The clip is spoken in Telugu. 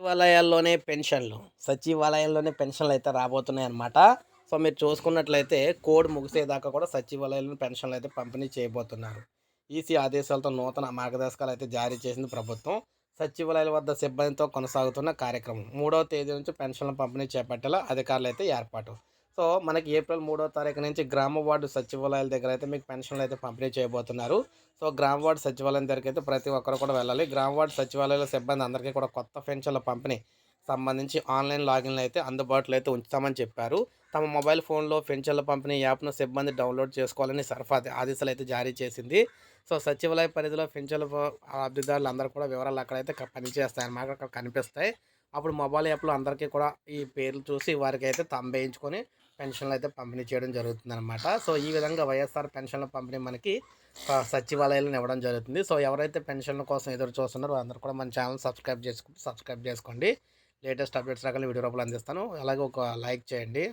సచివాలయాల్లోనే పెన్షన్లు. సచివాలయంలోనే పెన్షన్‌లయితే రాబోతున్నాయన్నమాట. సో, మీరు చూసుకున్నట్లయితే కోడ్ ముగిసేదాకా కూడా సచివాలయంలో పెన్షన్‌లయితే పంపిణీ చేయబోతున్నారు. ఈసీ ఆదేశాలతో నూతన మార్గదర్శకాలయితే జారీ చేసింది ప్రభుత్వం. సచివాలయాల వద్ద సిబ్బందితో కొనసాగుతున్న కార్యక్రమం. 3వ తేదీ నుంచి పెన్షన్ల పంపిణీ చేపట్టేలా అధికారులయితే ఏర్పాటు. సో, మనకి ఏప్రిల్ 3వ తారీఖు నుంచి గ్రామ వార్డు సచివాలయాల దగ్గరైతే మీకు పెన్షన్‌లయితే పంపిణీ చేయబోతున్నారు. సో, గ్రామ వార్డు సచివాలయం దగ్గరికైతే ప్రతి ఒక్కరు కూడా వెళ్ళాలి. గ్రామ వార్డు సచివాలయాల సిబ్బంది అందరికీ కూడా కొత్త పెన్షన్ల పంపిణీ సంబంధించి ఆన్‌లైన్ లాగిన్‌లు అయితే అందుబాటులో అయితే ఉంచుతామని చెప్పారు. తమ మొబైల్ ఫోన్‌లో పెన్షన్ల పంపిణీ యాప్‌ను సిబ్బంది డౌన్‌లోడ్ చేసుకోవాలని సరఫరా ఆదేశాలైతే జారీ చేసింది. సో, సచివాలయ పరిధిలో పెన్షన్ల లబ్ధిదారులందరూ కూడా వివరాలు అక్కడైతే పనిచేస్తాయన్నమాట. అక్కడ కనిపిస్తాయి. అప్పుడు మొబైల్ యాప్‌లో అందరికీ కూడా ఈ పేర్లు చూసి వారికైతే తంబేయించుకొని పెన్షన్‌లయితే పంపిణీ చేయడం జరుగుతుందనమాట. సో, ఈ విధంగా వైఎస్ఆర్ పెన్షన్ల పంపిణీ మనకి సచివాలయాలను ఇవ్వడం జరుగుతుంది. సో, ఎవరైతే పెన్షన్ల కోసం ఎదురు చూస్తున్నారో అందరూ కూడా మన ఛానల్ సబ్స్క్రైబ్ చేసుకోండి. లేటెస్ట్ అప్డేట్స్ రకాల వీడియో రూపంలో అందిస్తాను. అలాగే ఒక లైక్ చేయండి.